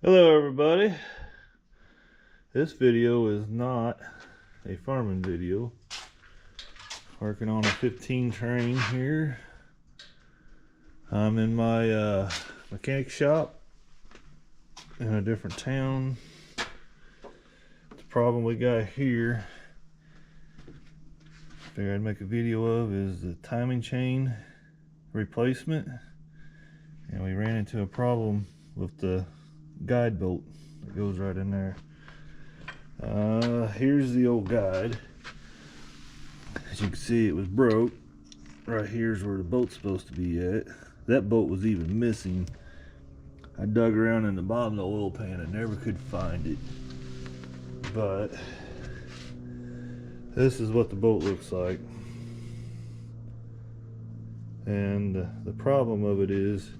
Hello everybody. This video is not a farming video. Working on a 15 train here. I'm in my mechanic shop in a different town. The problem we got here, figured I'd make a video of, is the timing chain replacement. And we ran into a problem with the guide bolt that goes right in there. Here's the old guide. As you can see, it was broke. Right here's where the bolt's supposed to be at. That bolt was even missing. I dug around in the bottom of the oil pan and never could find it. But this is what the bolt looks like. And the problem of it is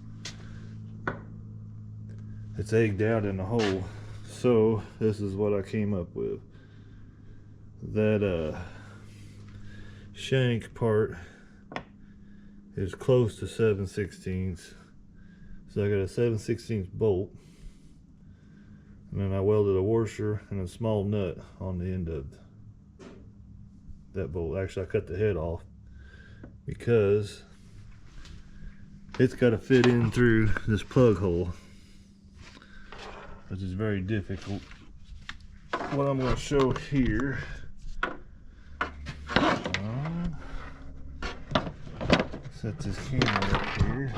it's egged out in the hole. So this is what I came up with. That shank part is close to 7/16. So I got a 7/16 bolt, and then I welded a washer and a small nut on the end of that bolt. Actually, I cut the head off because it's got to fit in through this plug hole, which is very difficult. What I'm going to show here, set this camera up here,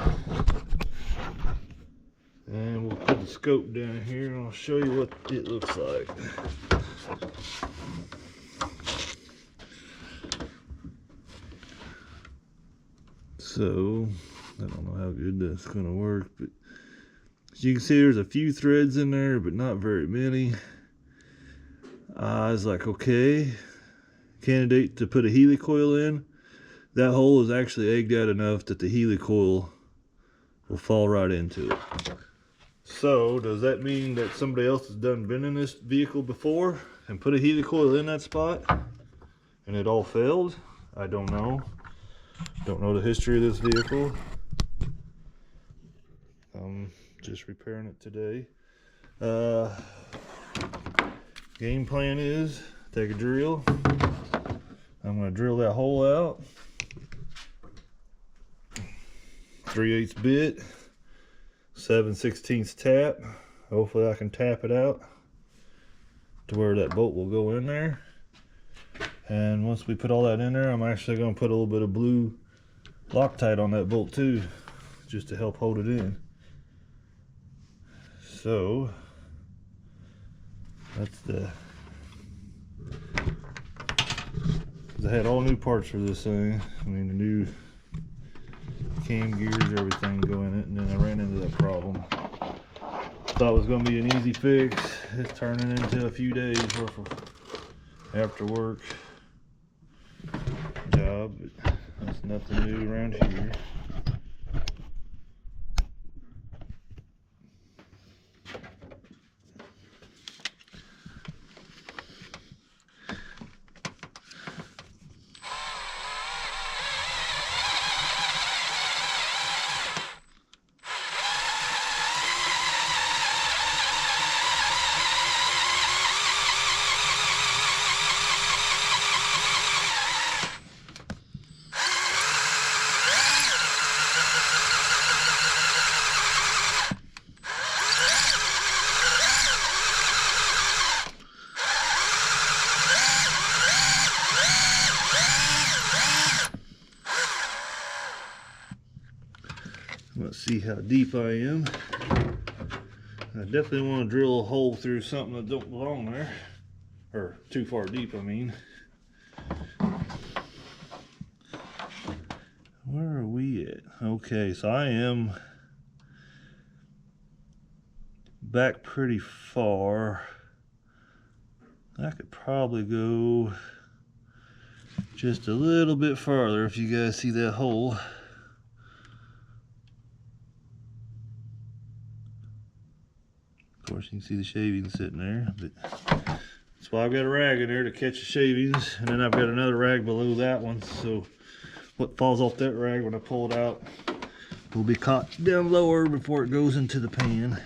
and we'll put the scope down here and I'll show you what it looks like. So I don't know how good that's going to work, but as you can see, there's a few threads in there, but not very many. I was like, okay, candidate to put a helicoil in. That hole is actually egged out enough that the helicoil will fall right into it. So does that mean that somebody else has been in this vehicle before and put a helicoil in that spot and it all failed? I don't know. Don't know the history of this vehicle. Just repairing it today. Game plan is take a drill. I'm going to drill that hole out. 3/8 bit, 7/16 tap. Hopefully I can tap it out to where that bolt will go in there. And once we put all that in there, I'm actually going to put a little bit of blue Loctite on that bolt too, just to help hold it in. So that's I had all new parts for this thing. I mean, the new cam gears, everything go in it, and then I ran into that problem. Thought it was going to be an easy fix. It's turning into a few days worth of after work job, but that's nothing new around here. Let's see how deep I am. I definitely want to drill a hole through something that don't belong there, or too far deep, I mean. Where are we at? Okay, so I am back pretty far. I could probably go just a little bit farther if you guys see that hole. Of course, you can see the shavings sitting there, but that's why I've got a rag in there to catch the shavings, and then I've got another rag below that one, so what falls off that rag when I pull it out will be caught down lower before it goes into the pan.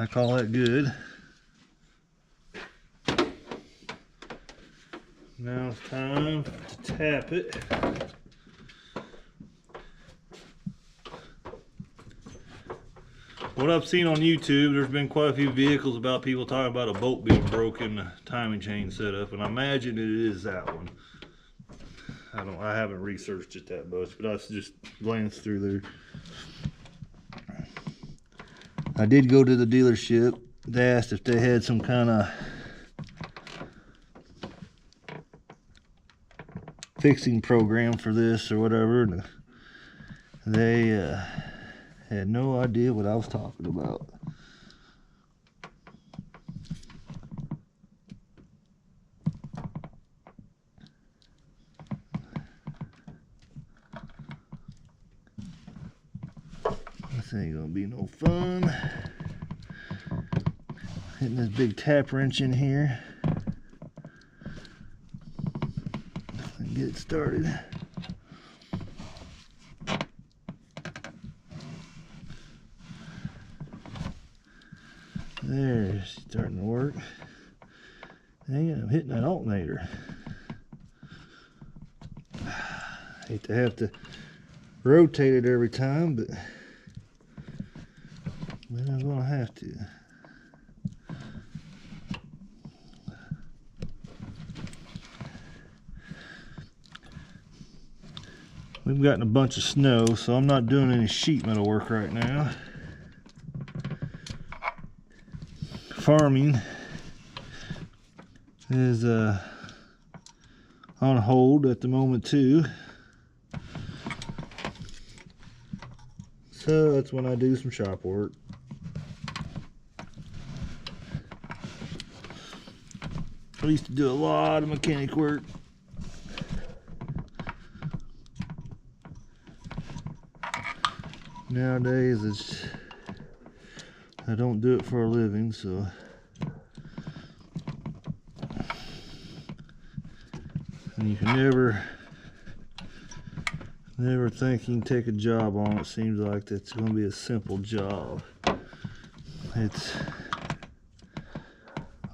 I call that good. Now it's time to tap it. What I've seen on YouTube, there's been quite a few vehicles about people talking about a bolt being broken, the timing chain setup, and I imagine it is that one. I haven't researched it that much, but I just glanced through there. I did go to the dealership. They asked if they had some kind of fixing program for this or whatever, and they had no idea what I was talking about. This ain't gonna be no fun. Hitting this big tap wrench in here and get it started. There, it's starting to work. Dang it, I'm hitting that alternator. Hate to have to rotate it every time, but I'm gonna have to. We've gotten a bunch of snow, so I'm not doing any sheet metal work right now. Farming is on hold at the moment too, so that's when I do some shop work. I used to do a lot of mechanic work. Nowadays I don't do it for a living, so and you can never think you can take a job on. It seems like that's going to be a simple job. It's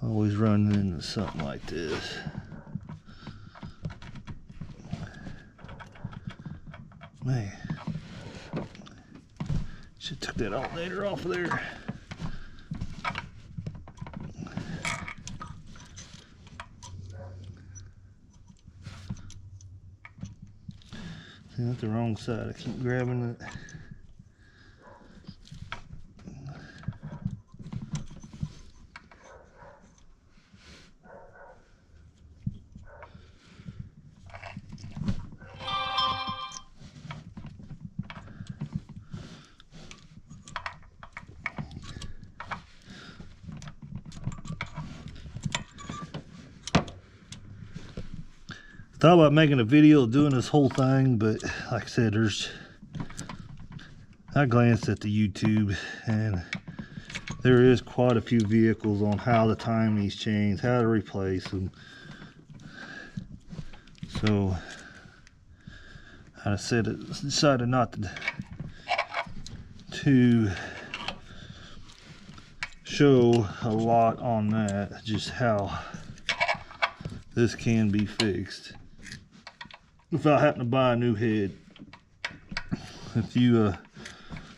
always running into something like this. Man, should have took that alternator off of there. See, that's the wrong side. I keep grabbing it. Thought about making a video doing this whole thing, but like I said, I glanced at the YouTube and there is quite a few vehicles on how to time these chains, how to replace them. So I decided not to show a lot on that, just how this can be fixed if I happen to buy a new head. If you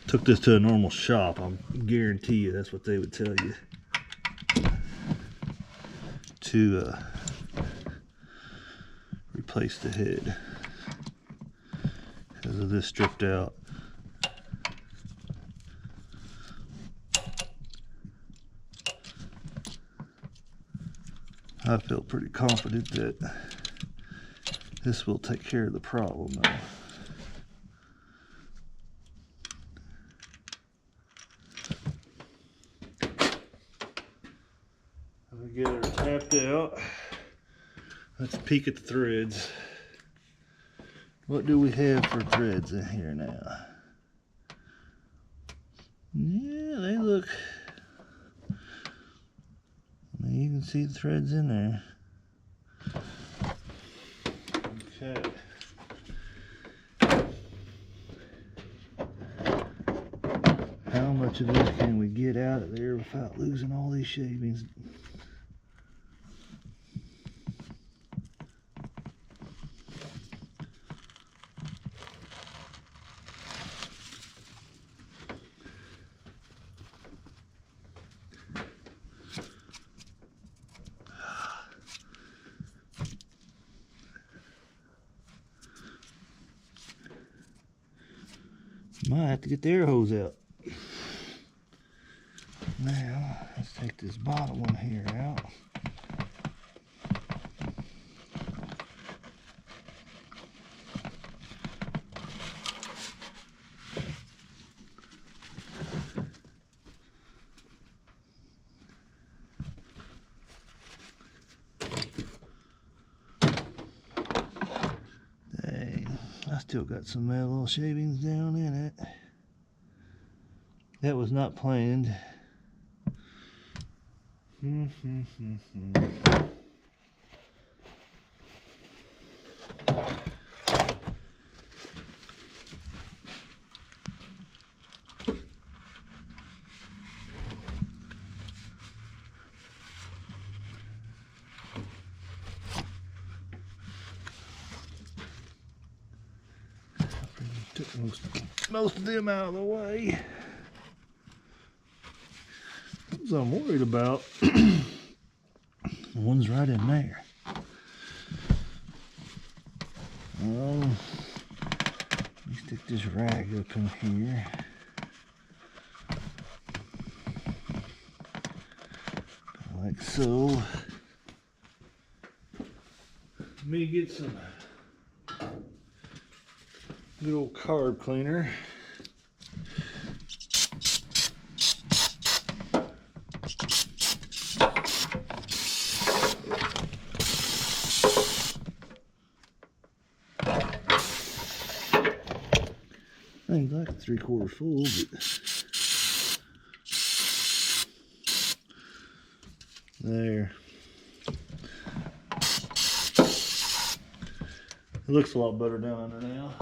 took this to a normal shop, I guarantee you that's what they would tell you, to replace the head because of this stripped out. I feel pretty confident that this will take care of the problem though. We get her tapped out. Let's peek at the threads. What do we have for threads in here now? Yeah, they look, I mean, you can see the threads in there. Okay. How much of this can we get out of there without losing all these shavings. Might have to get the air hose out. Now, let's take this bottom one here out. Dang, I still got some little shavings down in it. That was not planned. Took most of them out of the way. What I'm worried about, the one's right in there. Let me stick this rag up in here. Like so. Let me get some good old carb cleaner. Thing's like 3/4 full, but there. It looks a lot better down under now.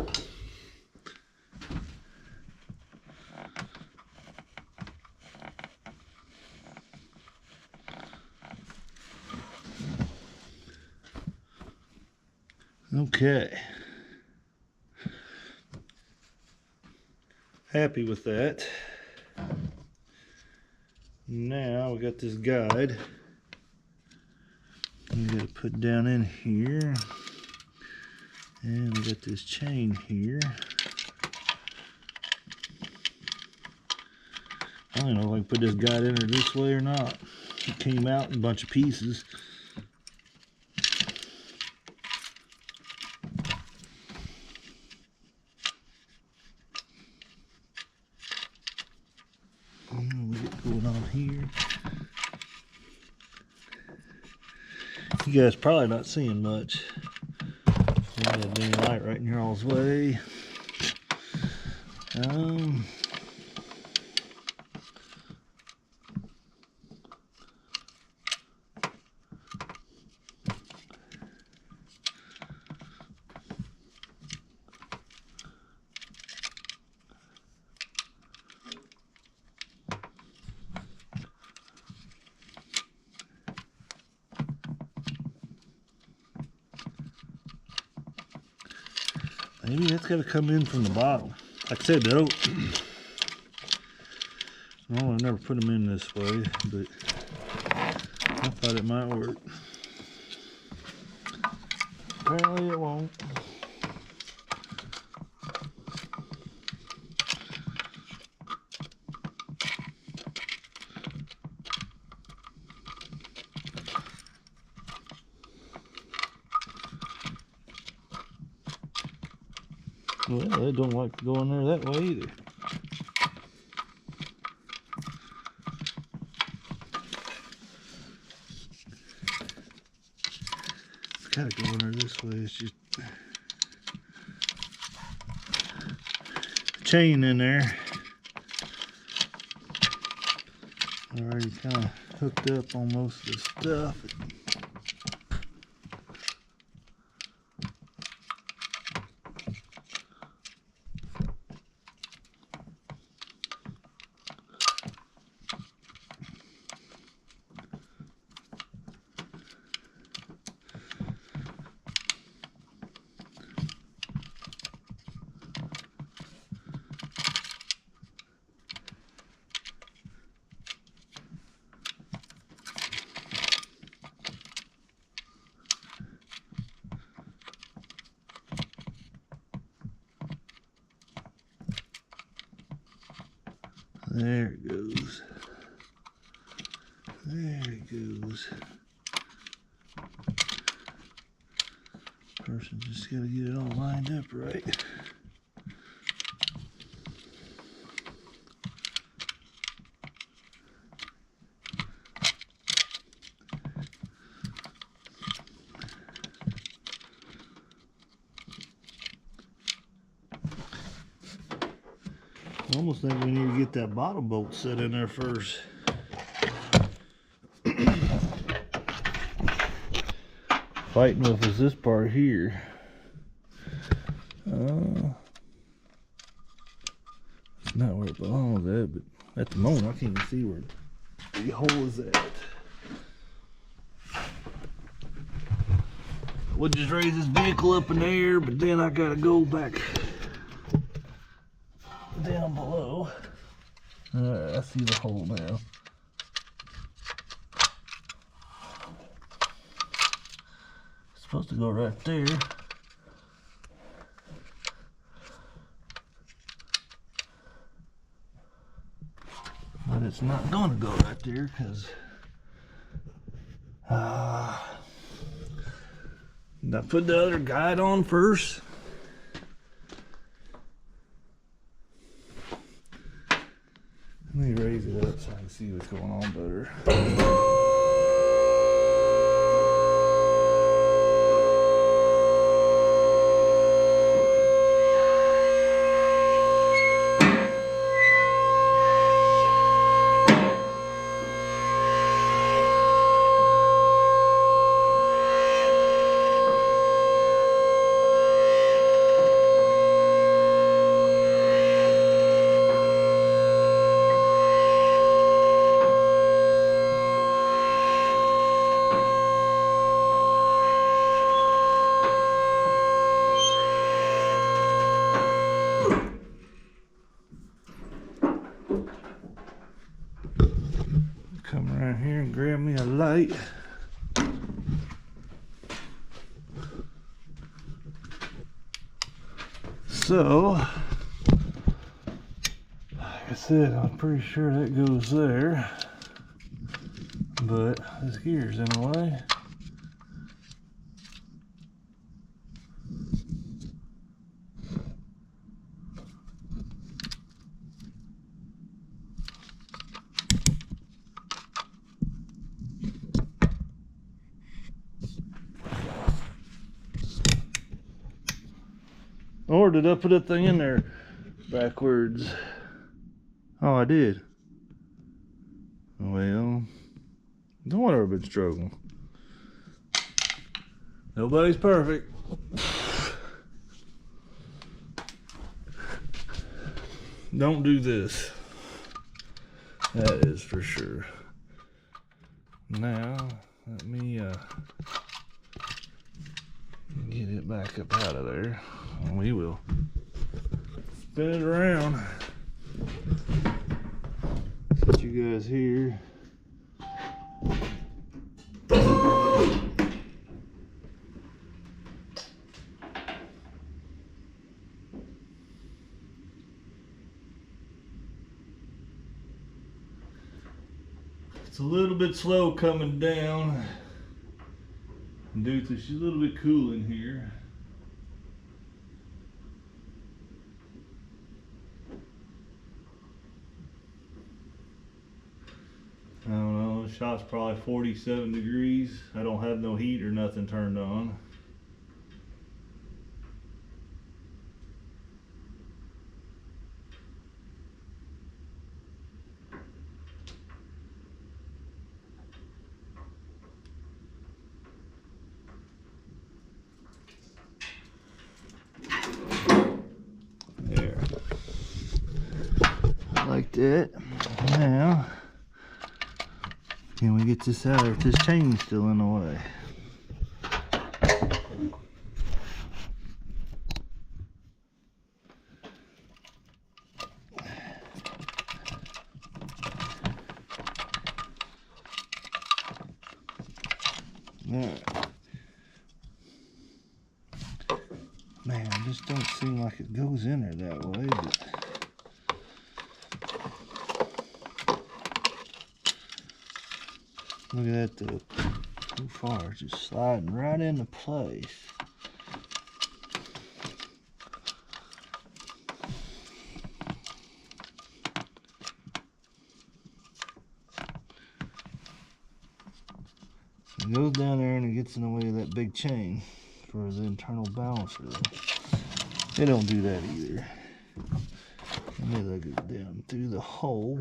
Okay. Happy with that. Now we got this guide. We got to put down in here. And we got this chain here. I don't know if I can put this guide in there this way or not. It came out in a bunch of pieces. Going on here. You guys probably not seeing much. Got a dang light right in here all's way. Maybe that's got to come in from the bottom. Like I said, though, I never put them in this way, but I thought it might work. Apparently it won't. Well, it don't like to go in there that way either. It's gotta go in there this way. It's just chain in there. Already kind of hooked up on most of the stuff. There it goes. There it goes. Person just gotta get it all lined up right. I almost think we need to get that bottom bolt set in there first. Fighting with is this part here. It's not where it belongs at, but at the moment I can't even see where the hole is at. We'll just raise this vehicle up in the air, but then I gotta go back down below. Alright, I see the hole now. It's supposed to go right there. But it's not gonna go right there because I put the other guide on first. Let me raise it up so I can see what's going on better. Come around here and grab me a light. So, like I said, I'm pretty sure that goes there, but this gear's in the way. Or did I put that thing in there backwards? Oh, I did. Well, no wonder I've been struggling. Nobody's perfect. Don't do this. That is for sure. Now, let me get it back up out of there. We will spin it around. Put you guys here. It's a little bit slow coming down due to it's a little bit cool in here. I don't know, the shot's probably 47 degrees. I don't have no heat or nothing turned on. There. Like that. Now, can we get this out if this chain's still in the way? Alright. Man, it just don't seem like it goes in there that way, but Look at that though. Too far, it's just sliding right into place. It goes down there and it gets in the way of that big chain for the internal balancer. They don't do that either. And then that goes down through the hole.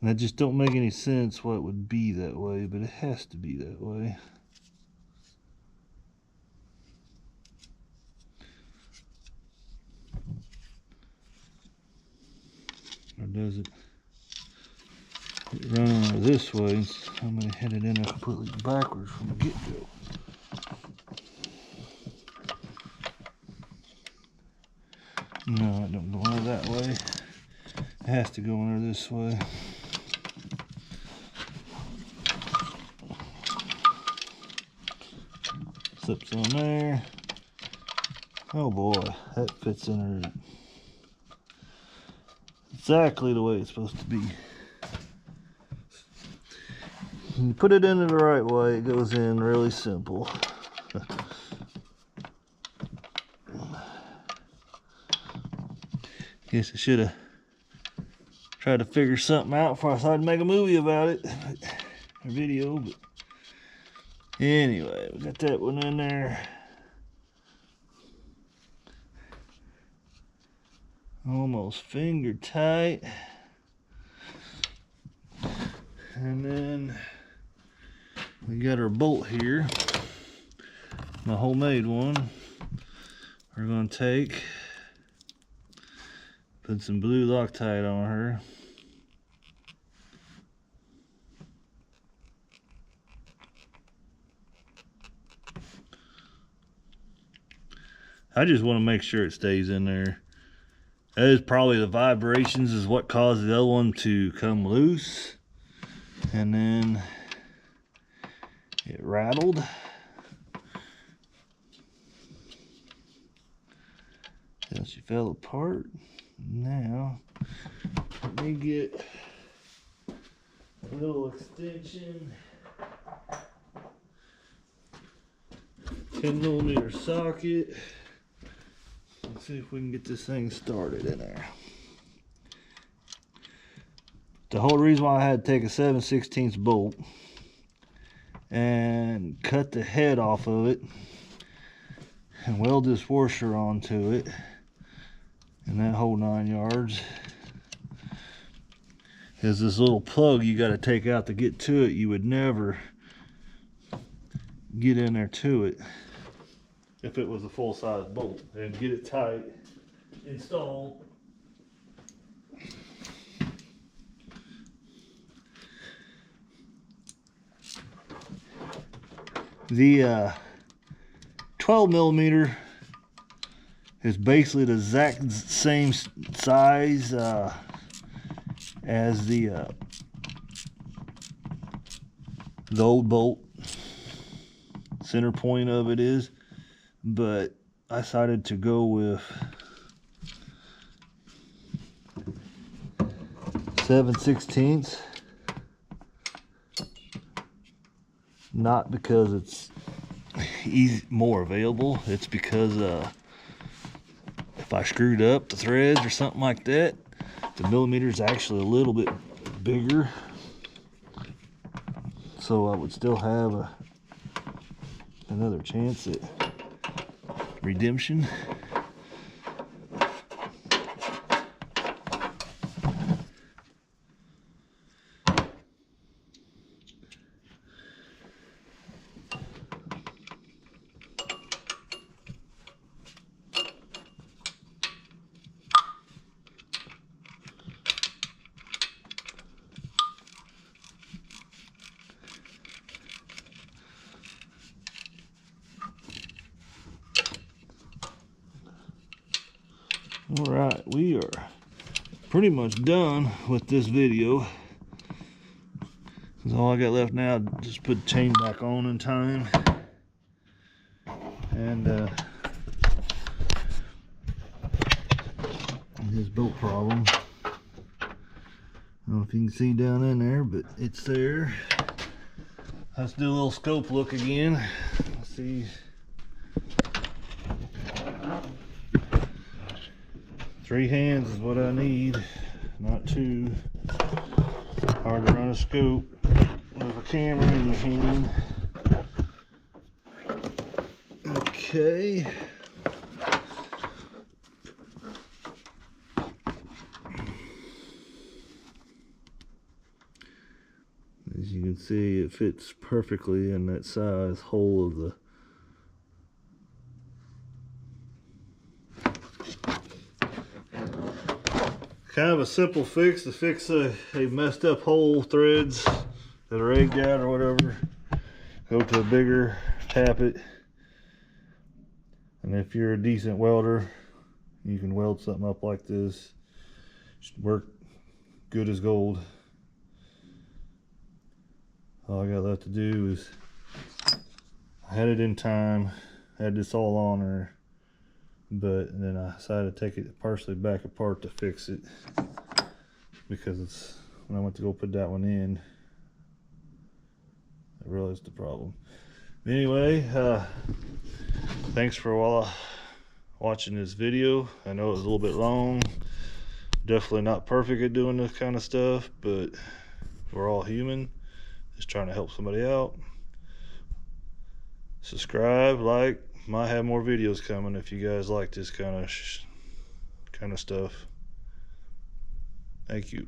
And that just don't make any sense why it would be that way, but it has to be that way. Or does it run this way? I'm going to hit it in there completely backwards from the get-go. No, it don't go under that way. It has to go under this way. Slips on there. Oh boy, that fits in there exactly the way it's supposed to be. When you put it in the right way, it goes in really simple. Guess I should have tried to figure something out before I decided to make a movie about it, or video. But anyway, we got that one in there. Almost finger tight. And then we got our bolt here, my homemade one. We're going to take, put some blue Loctite on her. I just want to make sure it stays in there. That is probably the vibrations is what caused the other one to come loose. And then it rattled. Then she fell apart. Now, let me get a little extension. 10mm socket. Let's see if we can get this thing started in there. The whole reason why I had to take a 7/16 bolt and cut the head off of it and weld this washer onto it and that whole 9 yards is this little plug you got to take out to get to it. You would never get in there to it if it was a full-size bolt, and get it tight installed. The 12mm is basically the exact same size as the old bolt. Center point of it is, but I decided to go with 7/16. Not because it's more available, it's because if I screwed up the threads or something like that, the millimeter is actually a little bit bigger, so I would still have another chance at redemption. All right, we are pretty much done with this video. That's all I got left now. Just put the chain back on in time, and his bolt problem. I don't know if you can see down in there, but it's there. Let's do a little scope look again. Let's see. 3 hands is what I need, not 2. Hard to run a scope with a camera in your hand. Okay. As you can see, it fits perfectly in that size hole of the kind of a simple fix to fix a messed up hole threads that are egged out or whatever. Go to a bigger, tap it, and if you're a decent welder, you can weld something up like this. Should work good as gold. All I got left to do is, I had it in time, had this all on her, but then I decided to take it partially back apart to fix it, because it's, when I went to go put that one in, I realized the problem. Anyway, thanks for watching this video. I know it was a little bit long, definitely not perfect at doing this kind of stuff, but we're all human, just trying to help somebody out. Subscribe, like, might have more videos coming if you guys like this kind of stuff. Thank you.